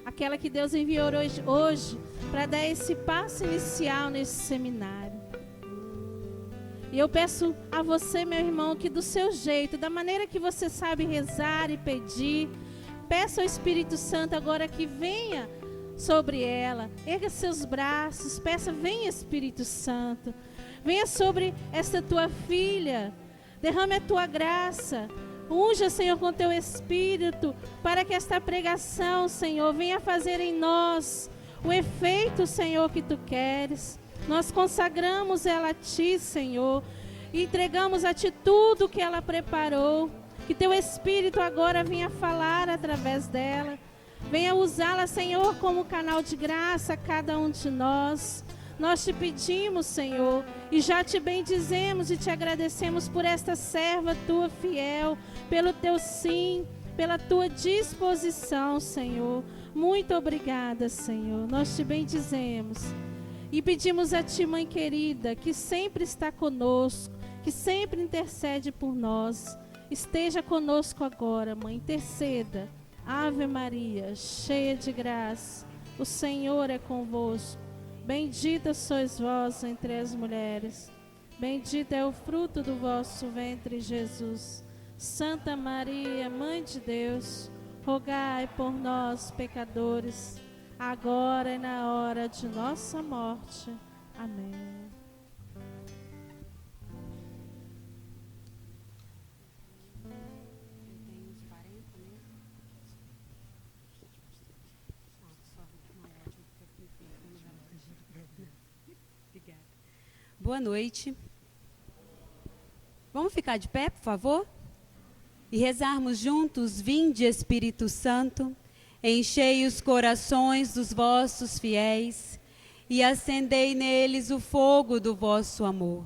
aquela que Deus enviou hoje para dar esse passo inicial nesse seminário. E eu peço a você, meu irmão, que do seu jeito, da maneira que você sabe rezar e pedir, peça ao Espírito Santo agora que venha sobre ela. Erga seus braços, peça, venha Espírito Santo. Venha sobre esta tua filha. Derrame a tua graça. Unja, Senhor, com teu Espírito, para que esta pregação, Senhor, venha fazer em nós o efeito, Senhor, que tu queres. Nós consagramos ela a Ti, Senhor, e entregamos a Ti tudo que ela preparou. Que Teu Espírito agora venha falar através dela. Venha usá-la, Senhor, como canal de graça a cada um de nós. Nós Te pedimos, Senhor, e já Te bendizemos e Te agradecemos por esta serva Tua fiel, pelo Teu sim, pela Tua disposição, Senhor. Muito obrigada, Senhor. Nós Te bendizemos. E pedimos a Ti, Mãe querida, que sempre está conosco, que sempre intercede por nós. Esteja conosco agora, Mãe, interceda. Ave Maria, cheia de graça, o Senhor é convosco. Bendita sois vós entre as mulheres. Bendito é o fruto do vosso ventre, Jesus. Santa Maria, Mãe de Deus, rogai por nós, pecadores, agora e na hora de nossa morte. Amém. Boa noite. Vamos ficar de pé, por favor? E rezarmos juntos: Vinde, Espírito Santo, enchei os corações dos vossos fiéis e acendei neles o fogo do vosso amor.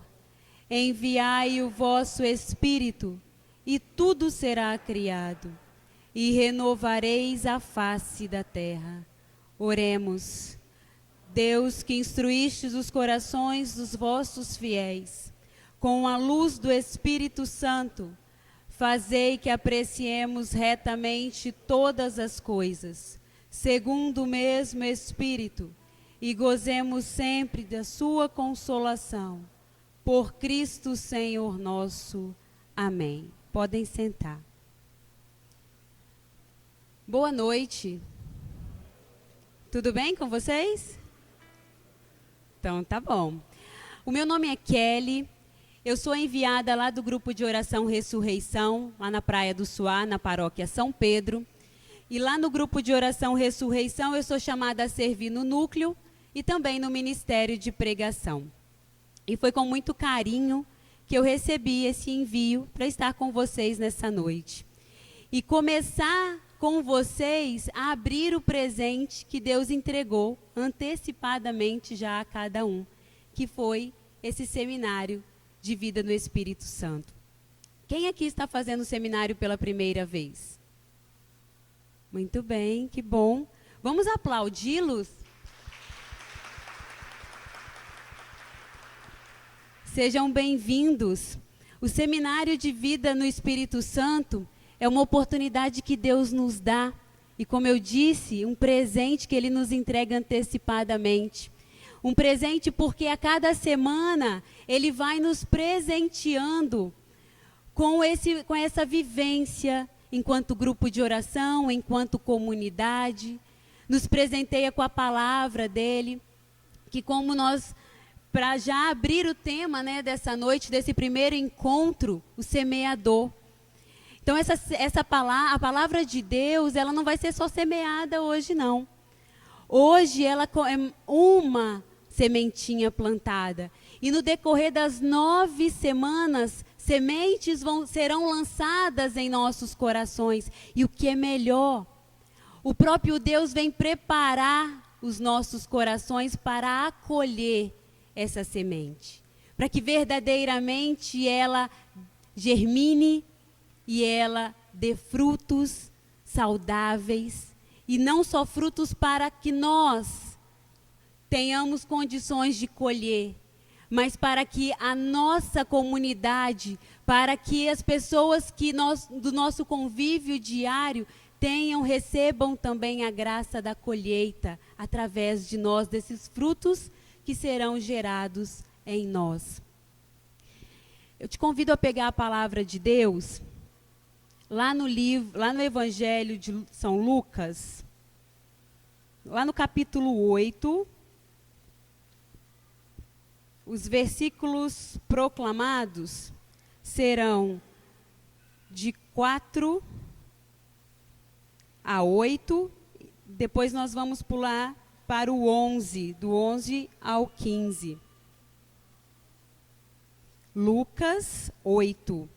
Enviai o vosso Espírito e tudo será criado, e renovareis a face da terra. Oremos. Deus, que instruístes os corações dos vossos fiéis, com a luz do Espírito Santo, fazei que apreciemos retamente todas as coisas, segundo o mesmo Espírito, e gozemos sempre da sua consolação. Por Cristo Senhor nosso. Amém. Podem sentar. Boa noite. Tudo bem com vocês? Então, tá bom. O meu nome é Kelly, eu sou enviada lá do grupo de oração Ressurreição, lá na Praia do Suá, na paróquia São Pedro. E lá no grupo de oração Ressurreição, eu sou chamada a servir no núcleo e também no ministério de pregação. E foi com muito carinho que eu recebi esse envio para estar com vocês nessa noite. E começar com vocês a abrir o presente que Deus entregou antecipadamente já a cada um, que foi esse seminário de vida no Espírito Santo. Quem aqui está fazendo o seminário pela primeira vez? Muito bem, que bom. Vamos aplaudi-los? Sejam bem-vindos. O seminário de vida no Espírito Santo é uma oportunidade que Deus nos dá e, como eu disse, um presente que Ele nos entrega antecipadamente. Um presente porque a cada semana Ele vai nos presenteando com essa vivência enquanto grupo de oração, enquanto comunidade. Nos presenteia com a palavra dEle, que como nós, para já abrir o tema, né, dessa noite, desse primeiro encontro, o semeador. Então, a palavra de Deus, ela não vai ser só semeada hoje, não. Hoje, ela é uma sementinha plantada. E no decorrer das 9 semanas, sementes serão lançadas em nossos corações. E o que é melhor, o próprio Deus vem preparar os nossos corações para acolher essa semente. Para que verdadeiramente ela germine, e ela dê frutos saudáveis, e não só frutos para que nós tenhamos condições de colher, mas para que a nossa comunidade, para que as pessoas do nosso convívio diário recebam também a graça da colheita através de nós, desses frutos que serão gerados em nós. Eu te convido a pegar a palavra de Deus lá no Evangelho de São Lucas, lá no capítulo 8, os versículos proclamados serão de 4 a 8, depois nós vamos pular para o 11, do 11 ao 15. Lucas 8.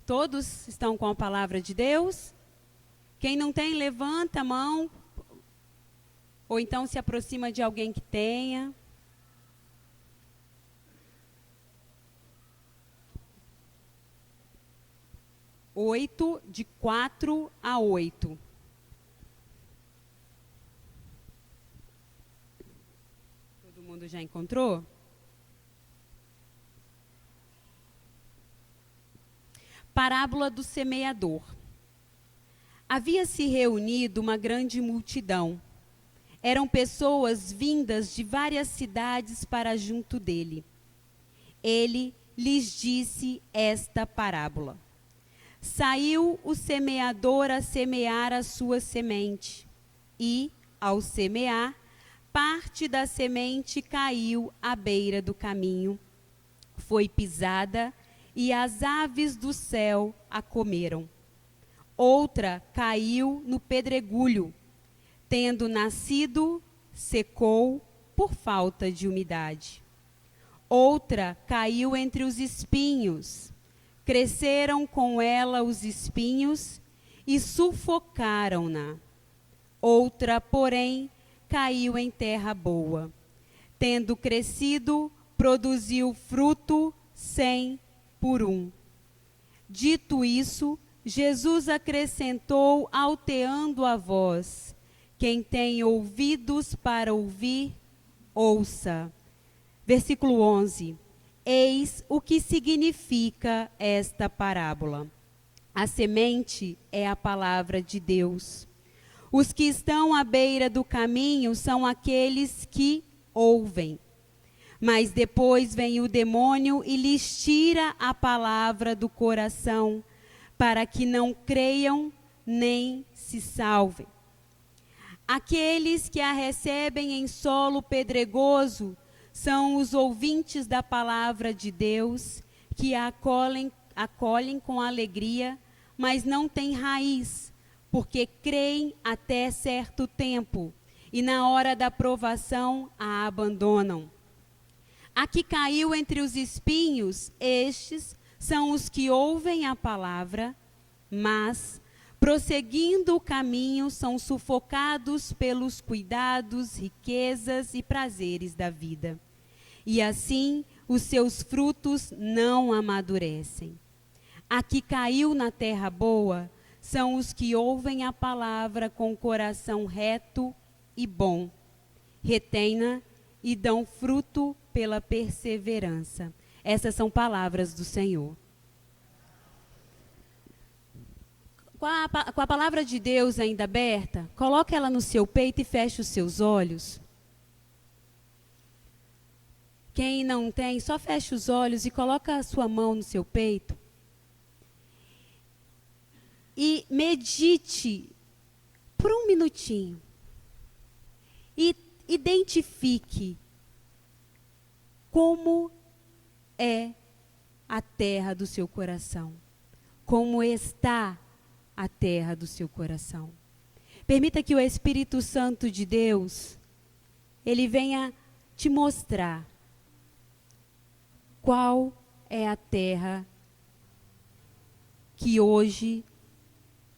Todos estão com a palavra de Deus? Quem não tem, levanta a mão, ou então se aproxima de alguém que tenha. De 4 a 8. Todo mundo já encontrou? Parábola do semeador. Havia-se reunido uma grande multidão. Eram pessoas vindas de várias cidades para junto dele. Ele lhes disse esta parábola. Saiu o semeador a semear a sua semente, e, ao semear, parte da semente caiu à beira do caminho. Foi pisada, e as aves do céu a comeram. Outra caiu no pedregulho. Tendo nascido, secou por falta de umidade. Outra caiu entre os espinhos. Cresceram com ela os espinhos e sufocaram-na. Outra, porém, caiu em terra boa. Tendo crescido, produziu fruto 100 por 1. Dito isso, Jesus acrescentou, alteando a voz: quem tem ouvidos para ouvir, ouça. Versículo 11. Eis o que significa esta parábola. A semente é a palavra de Deus. Os que estão à beira do caminho são aqueles que ouvem. Mas depois vem o demônio e lhes tira a palavra do coração, para que não creiam nem se salvem. Aqueles que a recebem em solo pedregoso são os ouvintes da palavra de Deus, que a acolhem com alegria, mas não têm raiz, porque creem até certo tempo, e na hora da provação a abandonam. A que caiu entre os espinhos, estes são os que ouvem a palavra, mas, prosseguindo o caminho, são sufocados pelos cuidados, riquezas e prazeres da vida. E assim, os seus frutos não amadurecem. A que caiu na terra boa são os que ouvem a palavra com coração reto e bom. Retém-na e dão fruto pela perseverança. Essas são palavras do Senhor. Com a palavra de Deus ainda aberta, coloque ela no seu peito e feche os seus olhos. Quem não tem, só feche os olhos e coloca a sua mão no seu peito. E medite por um minutinho. E identifique como é a terra do seu coração. Como está a terra do seu coração. Permita que o Espírito Santo de Deus, ele venha te mostrar qual é a terra que hoje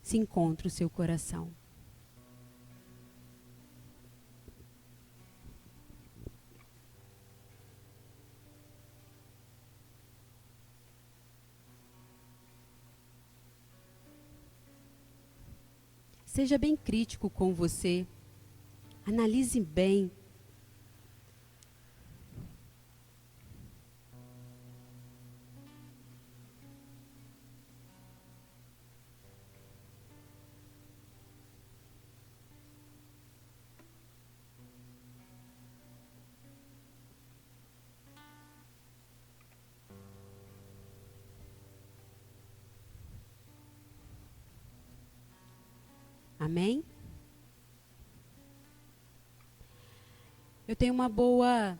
se encontra o seu coração. Seja bem crítico com você. Analise bem. Amém? Eu tenho uma boa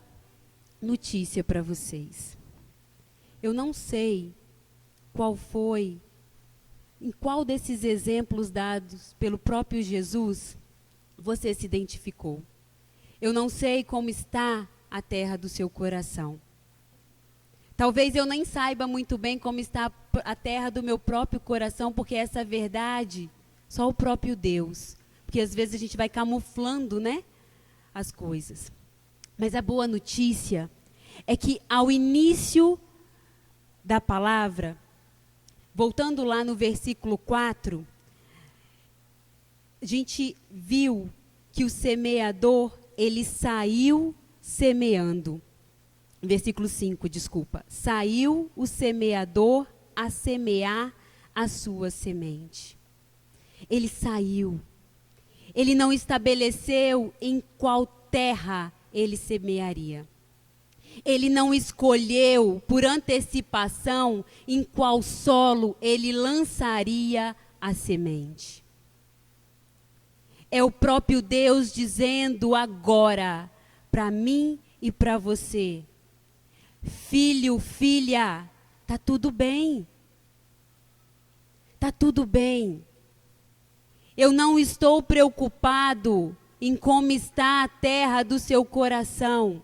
notícia para vocês. Eu não sei em qual desses exemplos dados pelo próprio Jesus você se identificou. Eu não sei como está a terra do seu coração. Talvez eu nem saiba muito bem como está a terra do meu próprio coração, porque essa verdade, só o próprio Deus. Porque às vezes a gente vai camuflando, né, as coisas. Mas a boa notícia é que ao início da palavra, voltando lá no versículo 4, a gente viu que o semeador, ele saiu semeando. Versículo 5, desculpa. Saiu o semeador a semear a sua semente. Ele saiu. Ele não estabeleceu em qual terra ele semearia. Ele não escolheu por antecipação em qual solo ele lançaria a semente. É o próprio Deus dizendo agora para mim e para você: filho, filha, tá tudo bem. Tá tudo bem. Eu não estou preocupado em como está a terra do seu coração.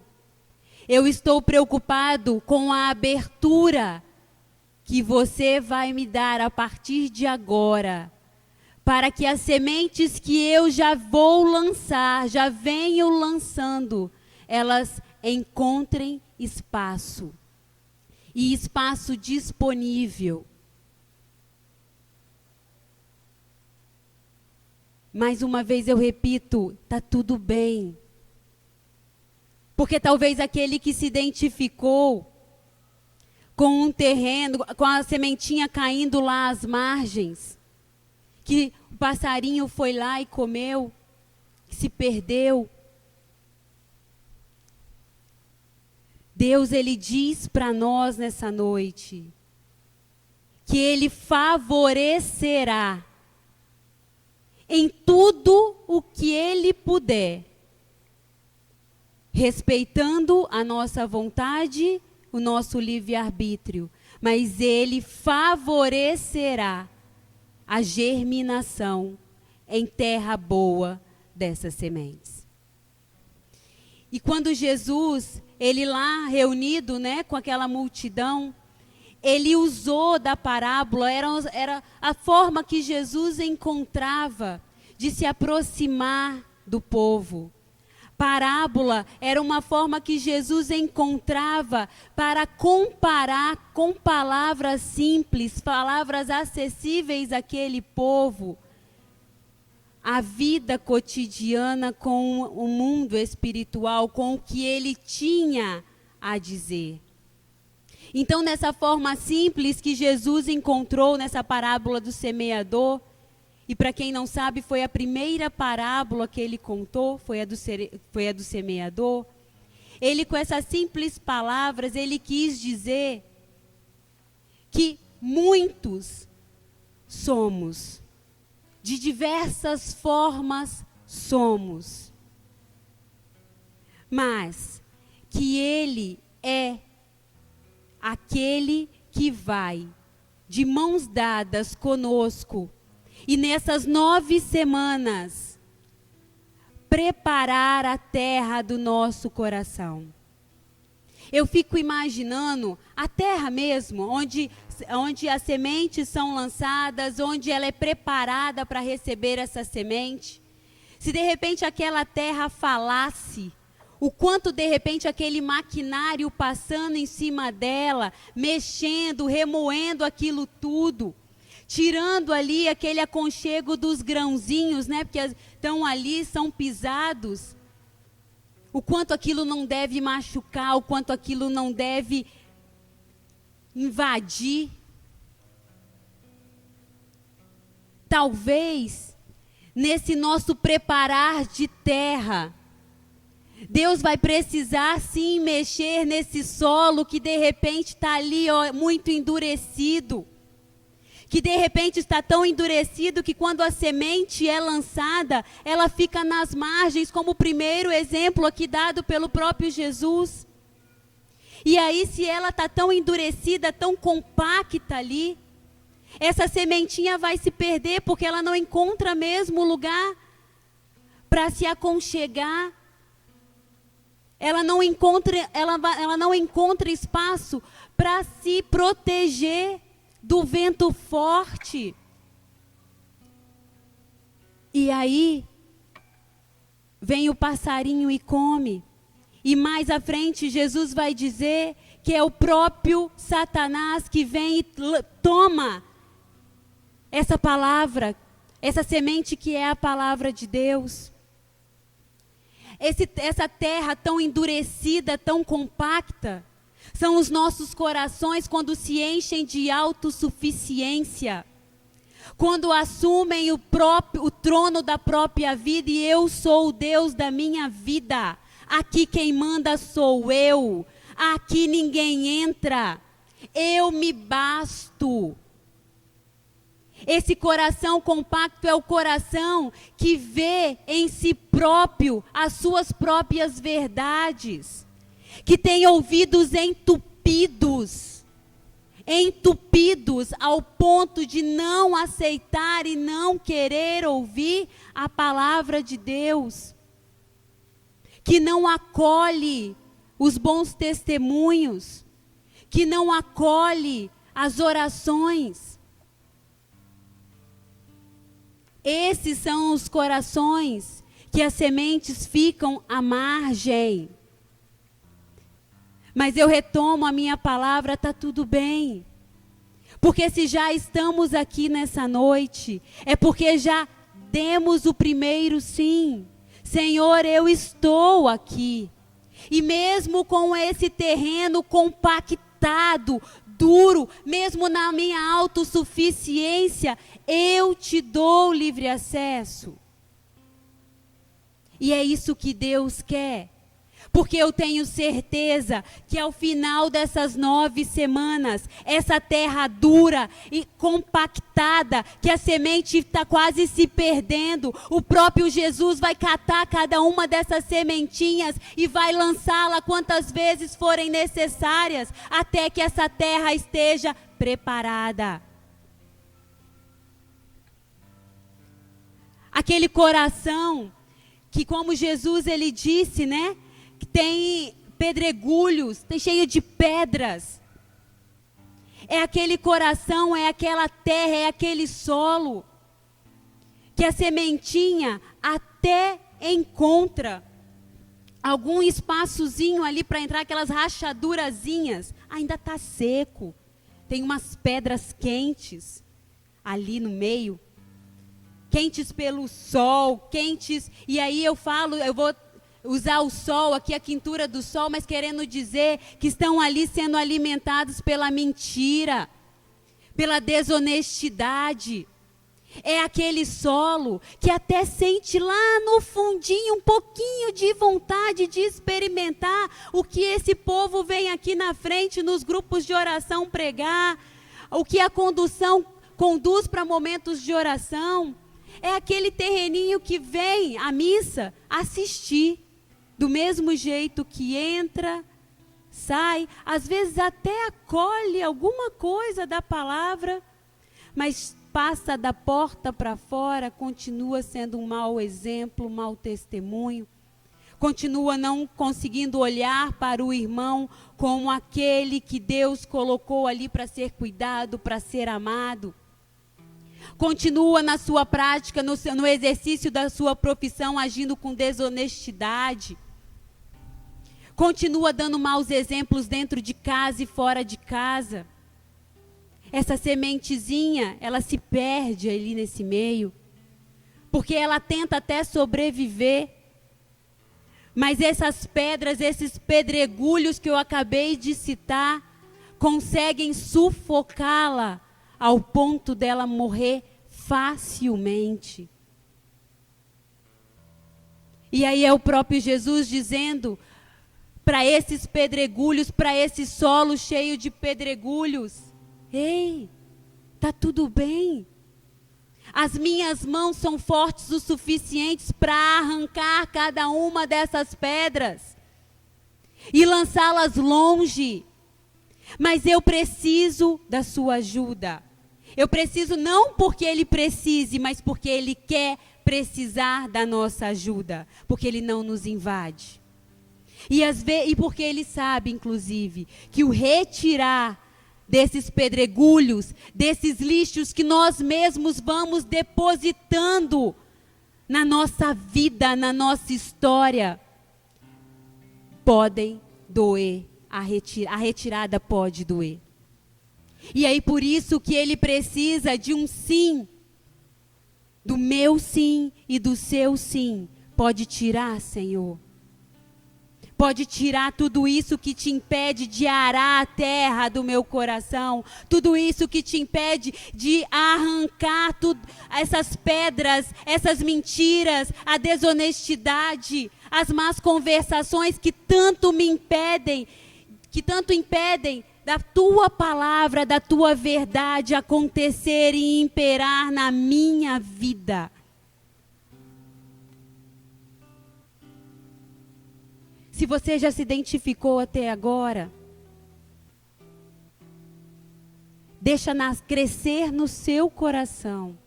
Eu estou preocupado com a abertura que você vai me dar a partir de agora, para que as sementes que eu já vou lançar, já venho lançando, elas encontrem espaço. E espaço disponível. Mais uma vez eu repito, está tudo bem. Porque talvez aquele que se identificou com um terreno, com a sementinha caindo lá às margens, que o passarinho foi lá e comeu, que se perdeu. Deus, ele diz para nós nessa noite que ele favorecerá em tudo o que ele puder, respeitando a nossa vontade, o nosso livre-arbítrio, mas ele favorecerá a germinação em terra boa dessas sementes. E quando Jesus, ele lá reunido, né, com aquela multidão, ele usou da parábola, era a forma que Jesus encontrava de se aproximar do povo. Parábola era uma forma que Jesus encontrava para comparar com palavras simples, palavras acessíveis àquele povo, a vida cotidiana com o mundo espiritual, com o que ele tinha a dizer. Então, nessa forma simples que Jesus encontrou nessa parábola do semeador, e para quem não sabe, foi a primeira parábola que ele contou, foi a do semeador. Ele, com essas simples palavras, ele quis dizer que muitos somos, de diversas formas somos, mas que ele é aquele que vai de mãos dadas conosco e nessas 9 semanas preparar a terra do nosso coração. Eu fico imaginando a terra mesmo, onde as sementes são lançadas, onde ela é preparada para receber essa semente. Se de repente aquela terra falasse, o quanto de repente aquele maquinário passando em cima dela, mexendo, remoendo aquilo tudo, tirando ali aquele aconchego dos grãozinhos, né? Porque estão ali, são pisados. O quanto aquilo não deve machucar, o quanto aquilo não deve invadir. Talvez, nesse nosso preparar de terra, Deus vai precisar sim mexer nesse solo que de repente está ali, ó, muito endurecido, que de repente está tão endurecido que quando a semente é lançada, ela fica nas margens, como o primeiro exemplo aqui dado pelo próprio Jesus. E aí, se ela está tão endurecida, tão compacta ali, essa sementinha vai se perder, porque ela não encontra mesmo lugar para se aconchegar. Ela não encontra espaço para se proteger do vento forte. E aí, vem o passarinho e come. E mais à frente, Jesus vai dizer que é o próprio Satanás que vem e toma essa palavra, essa semente que é a palavra de Deus. Essa terra tão endurecida, tão compacta, são os nossos corações quando se enchem de autossuficiência, quando assumem o trono da própria vida e eu sou o Deus da minha vida. Aqui quem manda sou eu, aqui ninguém entra, eu me basto. Esse coração compacto é o coração que vê em si próprio as suas próprias verdades, que tem ouvidos entupidos ao ponto de não aceitar e não querer ouvir a palavra de Deus, que não acolhe os bons testemunhos, que não acolhe as orações. Esses são os corações que as sementes ficam à margem. Mas eu retomo a minha palavra, está tudo bem. Porque se já estamos aqui nessa noite, é porque já demos o primeiro sim. Senhor, eu estou aqui. E mesmo com esse terreno compactado, duro, mesmo na minha autossuficiência, eu te dou livre acesso. E é isso que Deus quer. Porque eu tenho certeza que ao final dessas 9 semanas, essa terra dura e compactada, que a semente está quase se perdendo, o próprio Jesus vai catar cada uma dessas sementinhas e vai lançá-la quantas vezes forem necessárias, até que essa terra esteja preparada. Aquele coração que, como Jesus ele disse, né? Que tem pedregulhos, tem cheio de pedras. É aquele coração, é aquela terra, é aquele solo que a sementinha até encontra algum espaçozinho ali para entrar, aquelas rachadurazinhas, ainda está seco. Tem umas pedras quentes ali no meio, quentes pelo sol, quentes, e aí eu vou usar o sol aqui, a quintura do sol, mas querendo dizer que estão ali sendo alimentados pela mentira, pela desonestidade. É aquele solo que até sente lá no fundinho um pouquinho de vontade de experimentar o que esse povo vem aqui na frente nos grupos de oração pregar, o que a condução conduz para momentos de oração. É aquele terreninho que vem à missa assistir. Do mesmo jeito que entra, sai, às vezes até acolhe alguma coisa da palavra, mas passa da porta para fora, continua sendo um mau exemplo, um mau testemunho, continua não conseguindo olhar para o irmão como aquele que Deus colocou ali para ser cuidado, para ser amado. Continua na sua prática, no exercício da sua profissão, agindo com desonestidade. Continua dando maus exemplos dentro de casa e fora de casa. Essa sementezinha, ela se perde ali nesse meio, porque ela tenta até sobreviver. Mas essas pedras, esses pedregulhos que eu acabei de citar, conseguem sufocá-la ao ponto dela morrer facilmente. E aí é o próprio Jesus dizendo para esses pedregulhos, para esse solo cheio de pedregulhos: ei, Está tudo bem. As minhas mãos são fortes o suficientes para arrancar cada uma dessas pedras e lançá-las longe. Mas eu preciso da sua ajuda. Eu preciso não porque Ele precise, mas porque Ele quer precisar da nossa ajuda. Porque Ele não nos invade. E porque Ele sabe, inclusive, que o retirar desses pedregulhos, desses lixos que nós mesmos vamos depositando na nossa vida, na nossa história, podem doer. A retirada pode doer. E aí por isso que Ele precisa de um sim. Do meu sim e do seu sim. Pode tirar, Senhor. Pode tirar tudo isso que te impede de arar a terra do meu coração. Tudo isso que te impede de arrancar essas pedras, essas mentiras, a desonestidade, as más conversações que tanto me impedem, da tua palavra, da tua verdade acontecer e imperar na minha vida. Se você já se identificou até agora, deixa crescer no seu coração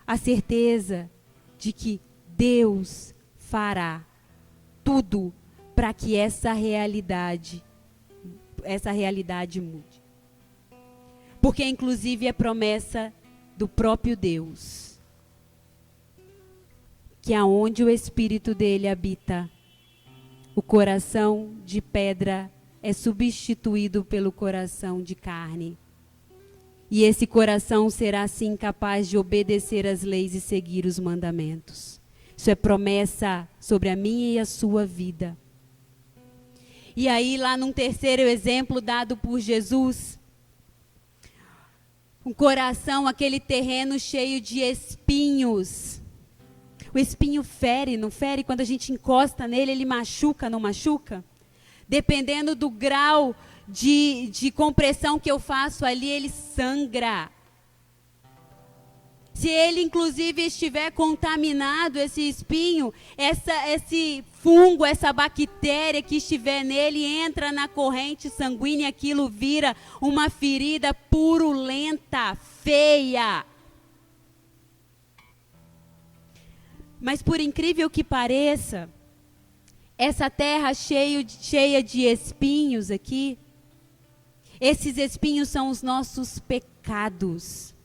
a certeza de que Deus fará tudo para que essa realidade mude. Porque inclusive é promessa do próprio Deus, que aonde o Espírito dele habita, o coração de pedra é substituído pelo coração de carne. E esse coração será assim capaz de obedecer às leis e seguir os mandamentos. Isso é promessa sobre a minha e a sua vida. E aí, lá num terceiro exemplo dado por Jesus, um coração, aquele terreno cheio de espinhos. O espinho fere, não fere? Quando a gente encosta nele, ele machuca, não machuca? Dependendo do grau de compressão que eu faço ali, ele sangra. Se ele, inclusive, estiver contaminado, esse espinho, esse fungo, essa bactéria que estiver nele, entra na corrente sanguínea, aquilo vira uma ferida purulenta, feia. Mas por incrível que pareça, essa terra cheia de espinhos aqui, esses espinhos são os nossos pecados.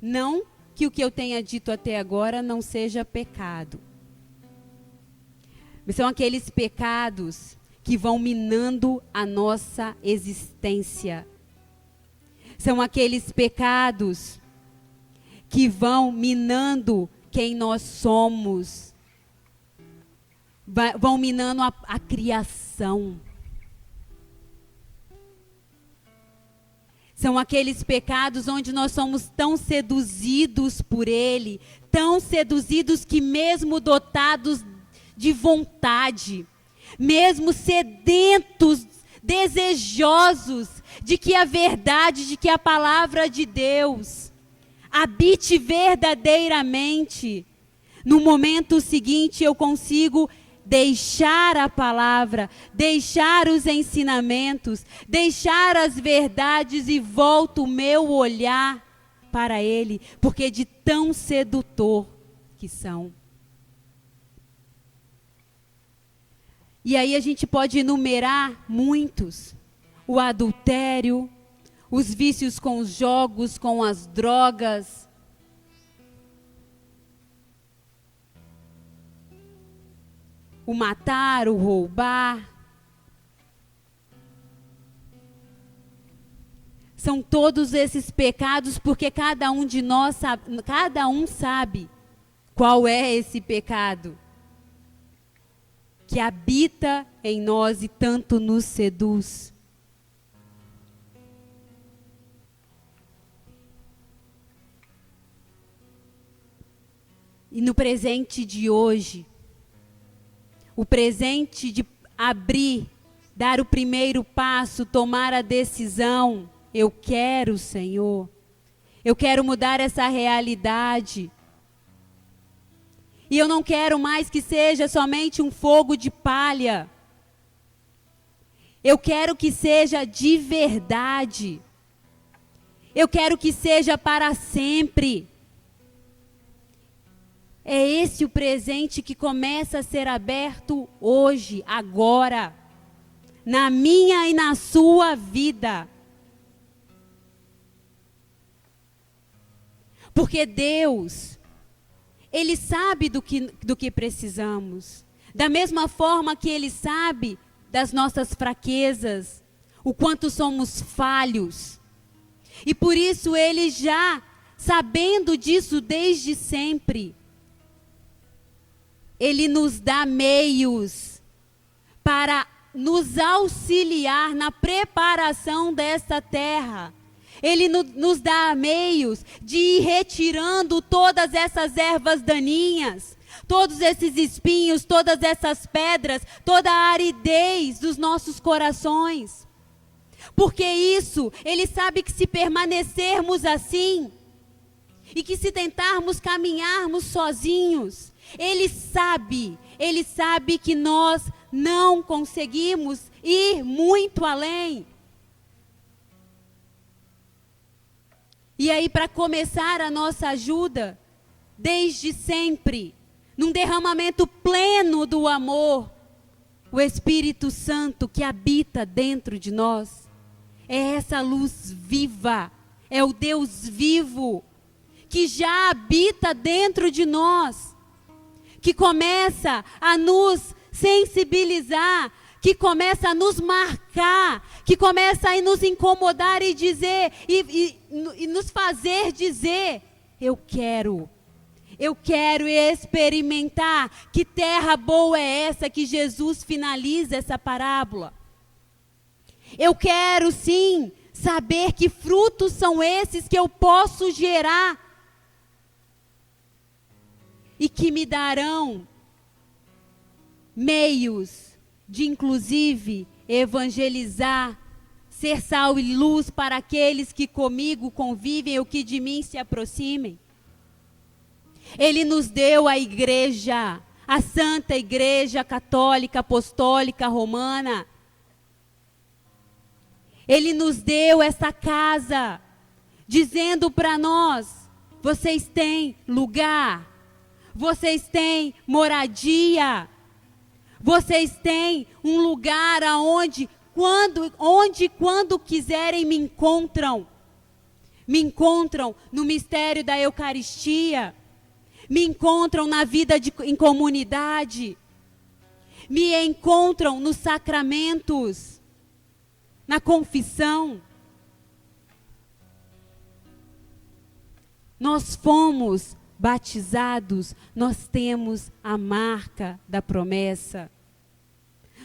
Não que o que eu tenha dito até agora não seja pecado. São aqueles pecados que vão minando a nossa existência. São aqueles pecados que vão minando quem nós somos, vão minando a criação. São aqueles pecados onde nós somos tão seduzidos por Ele, tão seduzidos que mesmo dotados de vontade, mesmo sedentos, desejosos de que a verdade, de que a palavra de Deus habite verdadeiramente, no momento seguinte eu consigo deixar a palavra, deixar os ensinamentos, deixar as verdades e volto o meu olhar para Ele, porque de tão sedutor que são. E aí a gente pode enumerar muitos: o adultério, os vícios com os jogos, com as drogas, o matar, o roubar. São todos esses pecados porque cada um de nós sabe, cada um sabe qual é esse pecado que habita em nós e tanto nos seduz. E no presente de hoje, o presente de abrir, dar o primeiro passo, tomar a decisão, eu quero, Senhor. Eu quero mudar essa realidade. E eu não quero mais que seja somente um fogo de palha. Eu quero que seja de verdade. Eu quero que seja para sempre. É esse o presente que começa a ser aberto hoje, agora, na minha e na sua vida. Porque Deus, Ele sabe do que precisamos. Da mesma forma que Ele sabe das nossas fraquezas, o quanto somos falhos. E por isso Ele já, sabendo disso desde sempre, Ele nos dá meios para nos auxiliar na preparação desta terra. Ele nos dá meios de ir retirando todas essas ervas daninhas, todos esses espinhos, todas essas pedras, toda a aridez dos nossos corações. Porque isso, Ele sabe que se permanecermos assim, e que se tentarmos caminharmos sozinhos, Ele sabe que nós não conseguimos ir muito além. E aí, para começar a nossa ajuda, desde sempre, num derramamento pleno do amor, o Espírito Santo que habita dentro de nós, é essa luz viva, é o Deus vivo, que já habita dentro de nós, que começa a nos sensibilizar, que começa a nos marcar, que começa a nos incomodar e dizer, e nos fazer dizer, eu quero experimentar que terra boa é essa que Jesus finaliza essa parábola. Eu quero sim saber que frutos são esses que eu posso gerar e que me darão meios de, inclusive, evangelizar, ser sal e luz para aqueles que comigo convivem ou que de mim se aproximem. Ele nos deu a igreja, a Santa Igreja Católica, Apostólica, Romana. Ele nos deu essa casa, dizendo para nós, vocês têm lugar, vocês têm moradia, vocês têm um lugar aonde, quando quiserem me encontram no mistério da Eucaristia, me encontram na vida em comunidade, me encontram nos sacramentos, na confissão. Nós fomos batizados, nós temos a marca da promessa.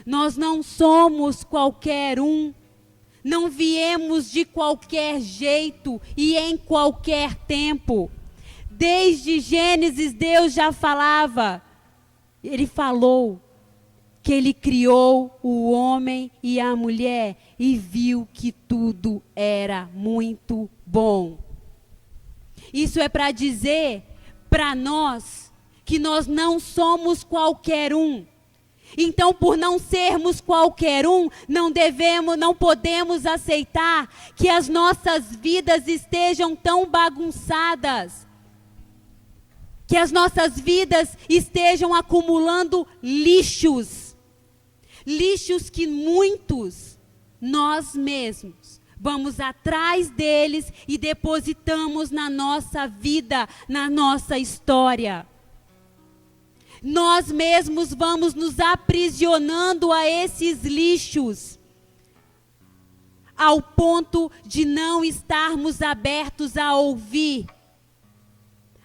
Nós não somos qualquer um, não viemos de qualquer jeito e em qualquer tempo. Desde Gênesis, Deus já falava, Ele falou que Ele criou o homem e a mulher e viu que tudo era muito bom. Isso é para dizer para nós que nós não somos qualquer um. Então, por não sermos qualquer um, não podemos aceitar que as nossas vidas estejam tão bagunçadas, que as nossas vidas estejam acumulando lixos que muitos, nós mesmos, vamos atrás deles e depositamos na nossa vida, na nossa história. Nós mesmos vamos nos aprisionando a esses lixos, ao ponto de não estarmos abertos a ouvir,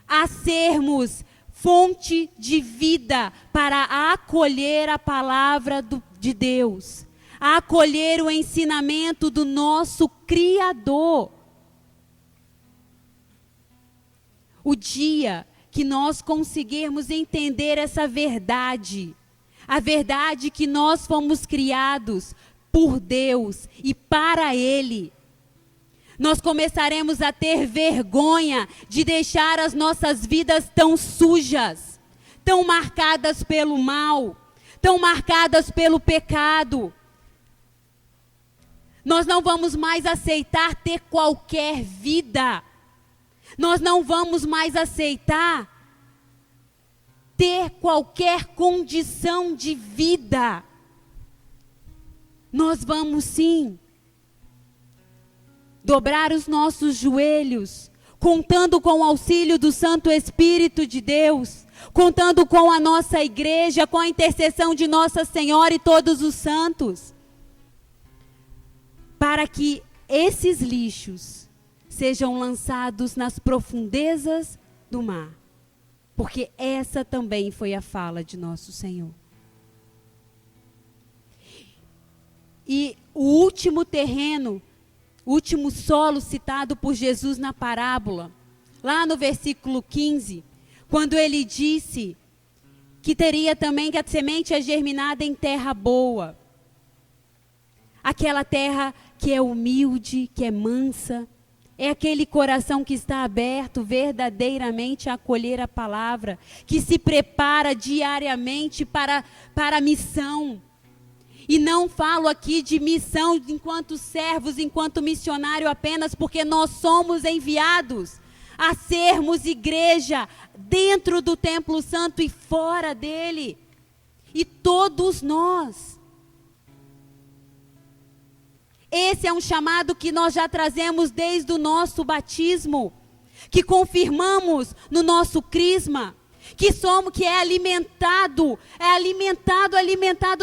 a sermos fonte de vida para acolher a palavra de Deus, a acolher o ensinamento do nosso Criador. O dia que nós conseguirmos entender essa verdade, a verdade que nós fomos criados por Deus e para Ele, nós começaremos a ter vergonha de deixar as nossas vidas tão sujas, tão marcadas pelo mal, tão marcadas pelo pecado. Nós não vamos mais aceitar ter qualquer vida. Nós não vamos mais aceitar ter qualquer condição de vida. Nós vamos sim dobrar os nossos joelhos, contando com o auxílio do Santo Espírito de Deus, contando com a nossa igreja, com a intercessão de Nossa Senhora e todos os santos, para que esses lixos sejam lançados nas profundezas do mar. Porque essa também foi a fala de nosso Senhor. E o último terreno, o último solo citado por Jesus na parábola, lá no versículo 15, quando ele disse que teria também que a semente é germinada em terra boa. Aquela terra que é humilde, que é mansa, é aquele coração que está aberto verdadeiramente a acolher a palavra, que se prepara diariamente para a missão. E não falo aqui de missão enquanto servos, enquanto missionário apenas, porque nós somos enviados a sermos igreja dentro do Templo Santo e fora dele. E todos nós. Esse é um chamado que nós já trazemos desde o nosso batismo, que confirmamos no nosso crisma, que é alimentado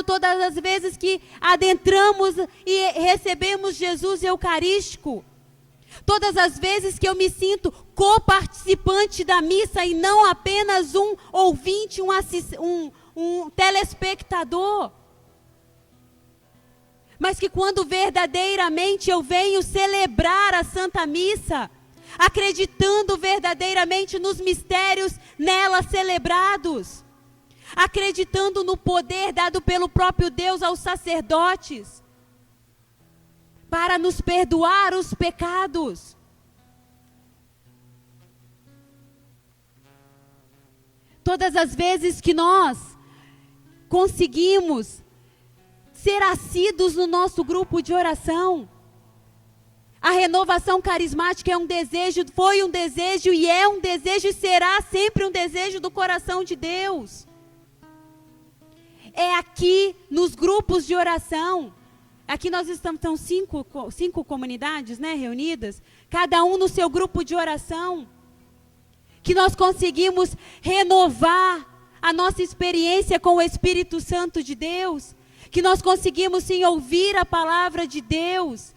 todas as vezes que adentramos e recebemos Jesus eucarístico. Todas as vezes que eu me sinto coparticipante da missa e não apenas um ouvinte, um telespectador. Mas que quando verdadeiramente eu venho celebrar a Santa Missa, acreditando verdadeiramente nos mistérios nela celebrados, acreditando no poder dado pelo próprio Deus aos sacerdotes, para nos perdoar os pecados. Todas as vezes que nós conseguimos ser assíduos no nosso grupo de oração, a renovação carismática é um desejo, foi um desejo e é um desejo e será sempre um desejo do coração de Deus. É aqui nos grupos de oração, aqui nós estamos, são cinco comunidades, né, reunidas, cada um no seu grupo de oração, que nós conseguimos renovar a nossa experiência com o Espírito Santo de Deus, que nós conseguimos sim ouvir a palavra de Deus,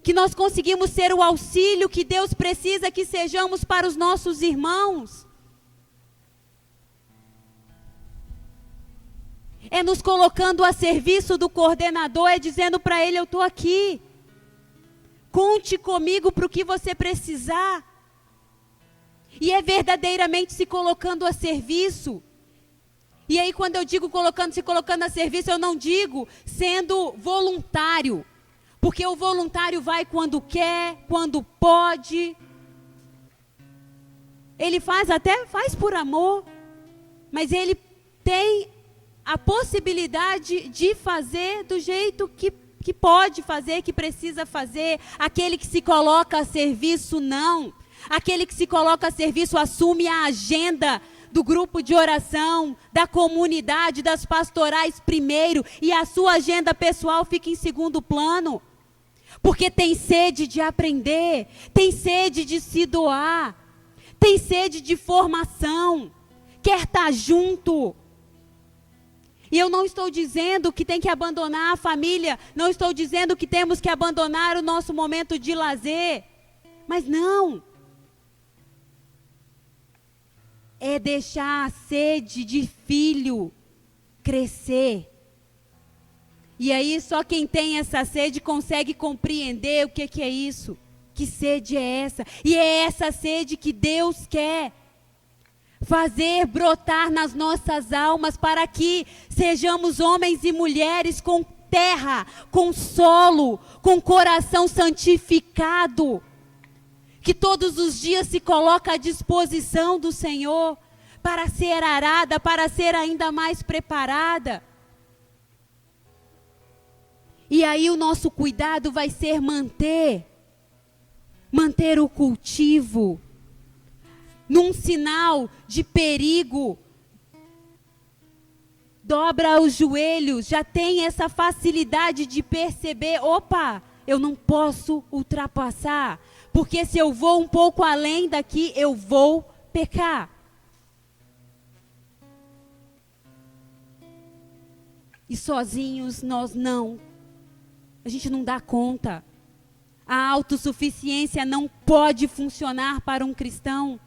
que nós conseguimos ser o auxílio que Deus precisa que sejamos para os nossos irmãos. É nos colocando a serviço do coordenador, é dizendo para ele, eu estou aqui, conte comigo para o que você precisar. E é verdadeiramente se colocando a serviço. E aí quando eu digo se colocando a serviço, eu não digo sendo voluntário. Porque o voluntário vai quando quer, quando pode. Ele faz por amor. Mas ele tem a possibilidade de fazer do jeito que pode fazer, que precisa fazer. Aquele que se coloca a serviço, não. Aquele que se coloca a serviço assume a agenda do grupo de oração, da comunidade, das pastorais primeiro, e a sua agenda pessoal fica em segundo plano. Porque tem sede de aprender, tem sede de se doar, tem sede de formação, quer estar junto. E eu não estou dizendo que tem que abandonar a família, não estou dizendo que temos que abandonar o nosso momento de lazer, mas não. É deixar a sede de filho crescer. E aí só quem tem essa sede consegue compreender o que é isso. Que sede é essa? E é essa sede que Deus quer fazer brotar nas nossas almas para que sejamos homens e mulheres com terra, com solo, com coração santificado, que todos os dias se coloca à disposição do Senhor para ser arada, para ser ainda mais preparada. E aí o nosso cuidado vai ser manter o cultivo num sinal de perigo. Dobra os joelhos, já tem essa facilidade de perceber, opa, eu não posso ultrapassar, porque se eu vou um pouco além daqui, eu vou pecar. E sozinhos a gente não dá conta. A autossuficiência não pode funcionar para um cristão.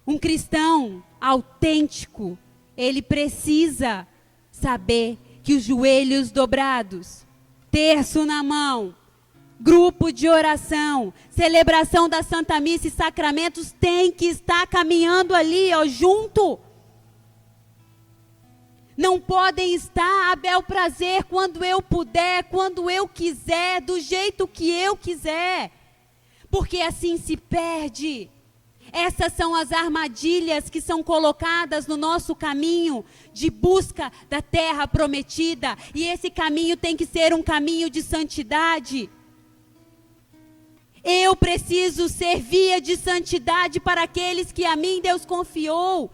Um cristão autêntico, ele precisa saber que os joelhos dobrados, terço na mão, grupo de oração, celebração da Santa Missa e sacramentos tem que estar caminhando ali, junto. Não podem estar a bel prazer quando eu puder, quando eu quiser, do jeito que eu quiser. Porque assim se perde. Essas são as armadilhas que são colocadas no nosso caminho de busca da terra prometida. E esse caminho tem que ser um caminho de santidade. Eu preciso ser via de santidade para aqueles que a mim Deus confiou.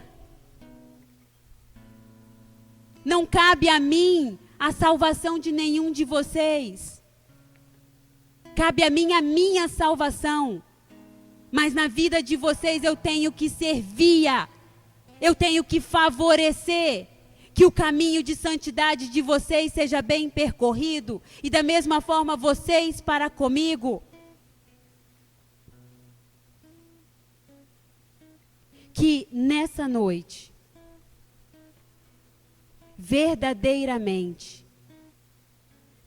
Não cabe a mim a salvação de nenhum de vocês. Cabe a mim a minha salvação. Mas na vida de vocês eu tenho que ser via. Eu tenho que favorecer que o caminho de santidade de vocês seja bem percorrido. E da mesma forma vocês para comigo. Que nessa noite, verdadeiramente,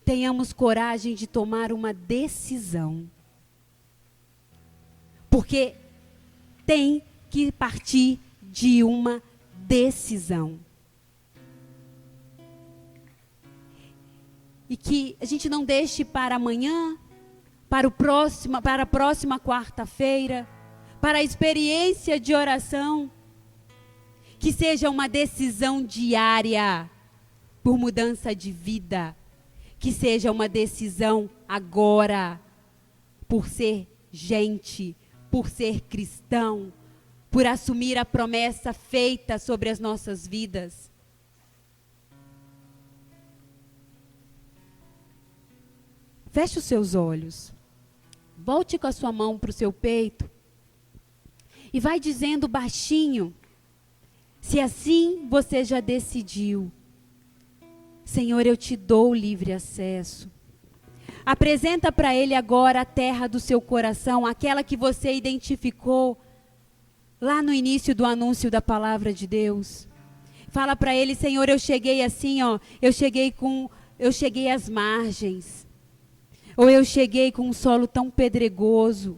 tenhamos coragem de tomar uma decisão. Porque tem que partir de uma decisão. E que a gente não deixe para amanhã, para a próxima quarta-feira, para a experiência de oração, que seja uma decisão diária por mudança de vida, que seja uma decisão agora por ser gente, por ser cristão, por assumir a promessa feita sobre as nossas vidas. Feche os seus olhos, volte com a sua mão para o seu peito e vai dizendo baixinho, se assim você já decidiu, Senhor, eu te dou livre acesso. Apresenta para Ele agora a terra do seu coração, aquela que você identificou lá no início do anúncio da palavra de Deus. Fala para Ele, Senhor, eu cheguei assim, eu cheguei às margens. Ou eu cheguei com um solo tão pedregoso.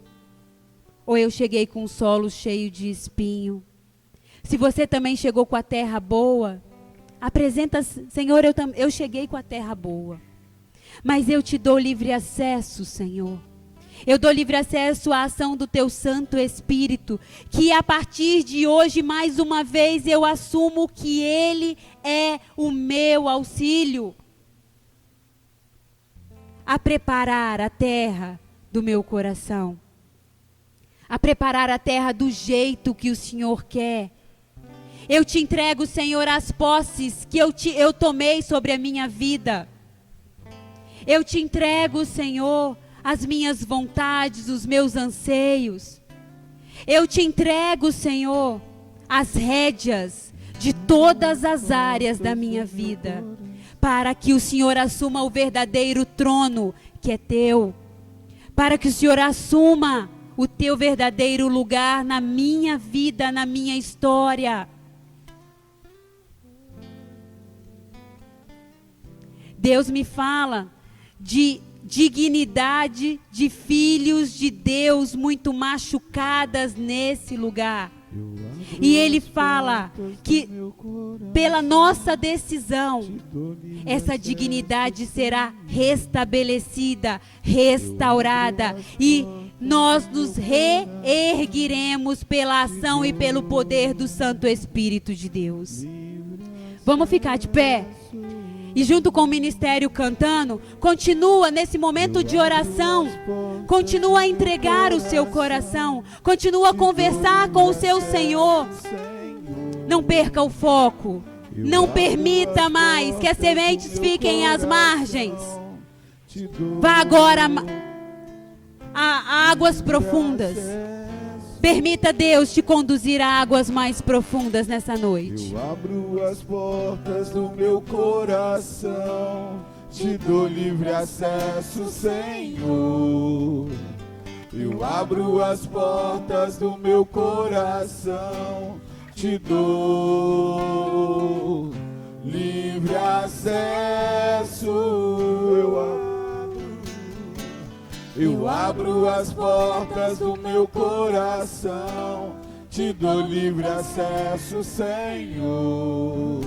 Ou eu cheguei com um solo cheio de espinho. Se você também chegou com a terra boa, apresenta, Senhor, eu cheguei com a terra boa. Mas eu te dou livre acesso, Senhor. Eu dou livre acesso à ação do Teu Santo Espírito, que a partir de hoje, mais uma vez, eu assumo que Ele é o meu auxílio a preparar a terra do meu coração, a preparar a terra do jeito que o Senhor quer. Eu te entrego, Senhor, as posses que eu tomei sobre a minha vida. Eu te entrego, Senhor, as minhas vontades, os meus anseios. Eu te entrego, Senhor, as rédeas de todas as áreas da minha vida, para que o Senhor assuma o verdadeiro trono que é teu, para que o Senhor assuma o teu verdadeiro lugar na minha vida, na minha história. Deus me fala de dignidade de filhos de Deus muito machucadas nesse lugar. E Ele fala que pela nossa decisão, essa dignidade será restabelecida, restaurada, e nós nos reerguiremos pela ação e pelo poder do Santo Espírito de Deus. Vamos ficar de pé? E junto com o ministério cantando, continua nesse momento de oração, continua a entregar o seu coração, continua a conversar com o seu Senhor. Não perca o foco, não permita mais que as sementes fiquem às margens. Vá agora a águas profundas. Permita Deus te conduzir a águas mais profundas nessa noite. Eu abro as portas do meu coração, te dou livre acesso, Senhor. Eu abro as portas do meu coração, te dou livre acesso. Eu abro as portas do meu coração, te dou livre acesso, Senhor.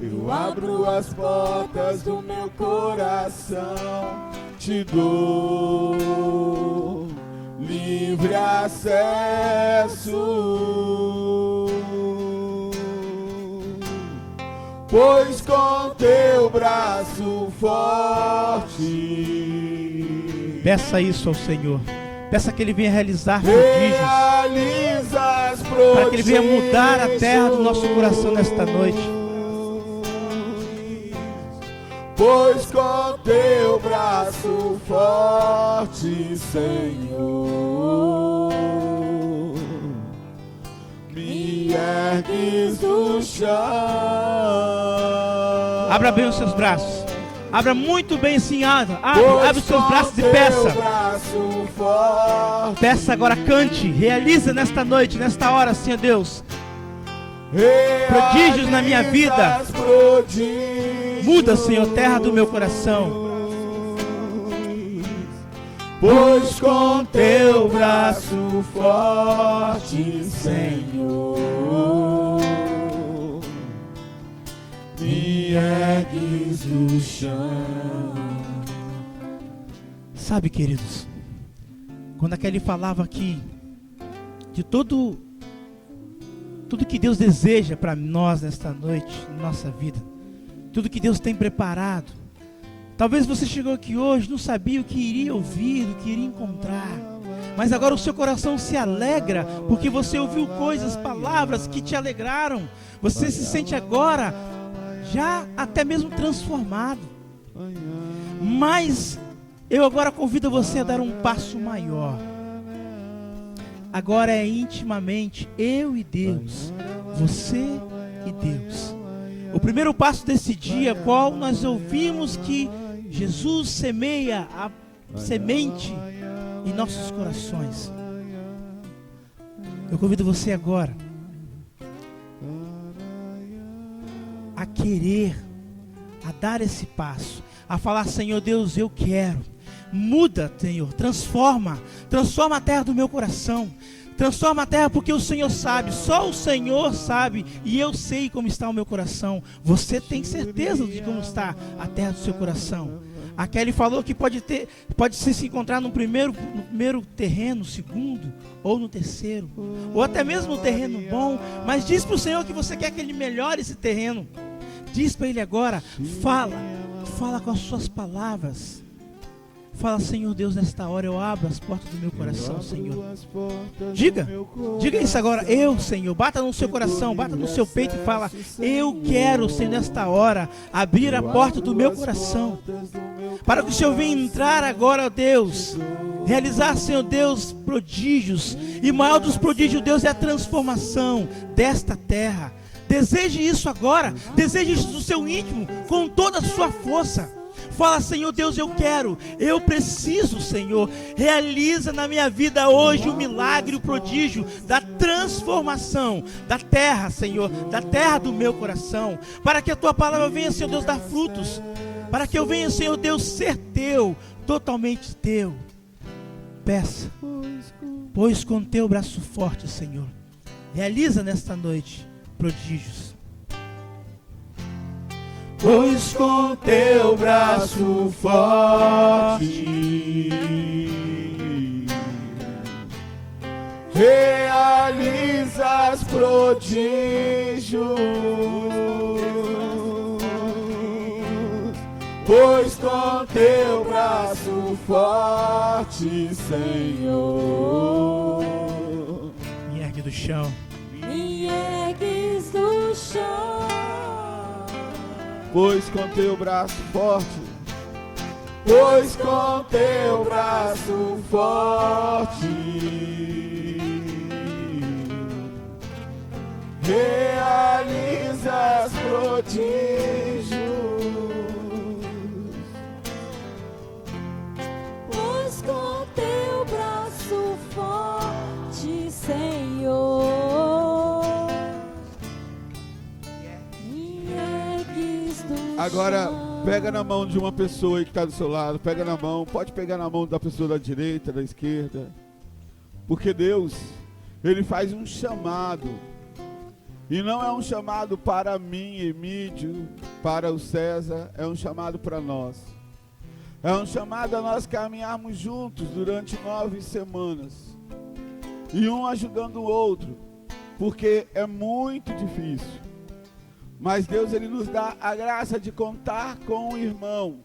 Eu abro as portas do meu coração, te dou livre acesso. Pois com teu braço forte, peça isso ao Senhor. Peça que Ele venha realizar prodígios, para que Ele venha mudar a terra do nosso coração nesta noite. Pois com teu braço forte, Senhor, me ergues do chão. Abra bem os seus braços. Abra muito bem sim, abre os seus braços e peça. Peça agora, cante, realiza nesta noite, nesta hora, Senhor Deus, prodígios na minha vida. Muda, Senhor, terra do meu coração. Pois com teu braço forte, Senhor, me ergues do chão. Sabe, queridos, quando a Kelly falava aqui de tudo que Deus deseja para nós nesta noite, na nossa vida, tudo que Deus tem preparado, talvez você chegou aqui hoje, não sabia o que iria ouvir, o que iria encontrar, mas agora o seu coração se alegra, porque você ouviu coisas, palavras que te alegraram. Você se sente agora já até mesmo transformado. Mas eu agora convido você a dar um passo maior. Agora é intimamente eu e Deus, você e Deus. O primeiro passo desse dia, qual nós ouvimos que Jesus semeia a semente em nossos corações. Eu convido você agora a querer, a dar esse passo, a falar: Senhor Deus, eu quero. Muda, Senhor, transforma a terra do meu coração. Transforma a terra, porque o Senhor sabe, só o Senhor sabe, e eu sei como está o meu coração. Você tem certeza de como está a terra do seu coração? A Kelly falou que pode se encontrar no primeiro terreno, no segundo, ou no terceiro, ou até mesmo no terreno bom, mas diz para o Senhor que você quer que Ele melhore esse terreno. Diz para Ele agora, fala com as suas palavras. Fala: Senhor Deus, nesta hora eu abro as portas do meu coração, Senhor. Diga isso agora. Eu, Senhor, bata no seu coração, bata no seu peito e fala: eu quero, Senhor, nesta hora, abrir a porta do meu coração, para que o Senhor venha entrar agora, ó Deus, realizar, Senhor Deus, prodígios. E o maior dos prodígios, Deus, é a transformação desta terra. Deseje isso agora, deseje isso do seu íntimo, com toda a sua força. Fala: Senhor Deus, eu quero, eu preciso, Senhor. Realiza na minha vida hoje o milagre, o prodígio da transformação da terra, Senhor, da terra do meu coração, para que a Tua palavra venha, Senhor Deus, dar frutos, para que eu venha, Senhor Deus, ser Teu, totalmente Teu. Peça, pois com Teu braço forte, Senhor, Realiza nesta noite prodígios. Pois com teu braço forte realizas prodígios. Pois com teu braço forte, Senhor, Me ergue do chão. Me ergues do chão. pois com teu braço forte, pois com teu braço forte realizas prodígios. Pois com teu braço forte, Senhor, me ergues do Agora, chão. pega na mão de uma pessoa aí que está do seu lado, pega na mão, pode pegar na mão da pessoa da direita, da esquerda, porque Deus, Ele faz um chamado, e não é um chamado para mim, Emídio, para o César, é um chamado para nós. É um chamado a nós caminharmos juntos durante 9 semanas, e um ajudando o outro, porque é muito difícil. Mas Deus, Ele nos dá a graça de contar com o irmão,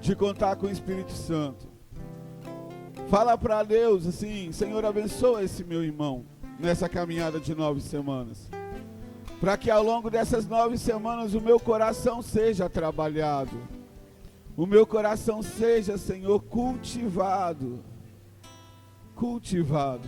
de contar com o Espírito Santo. Fala para Deus assim: Senhor, abençoa esse meu irmão nessa caminhada de 9 semanas. Para que ao longo dessas 9 semanas o meu coração seja trabalhado. O meu coração seja, Senhor, cultivado. Cultivado.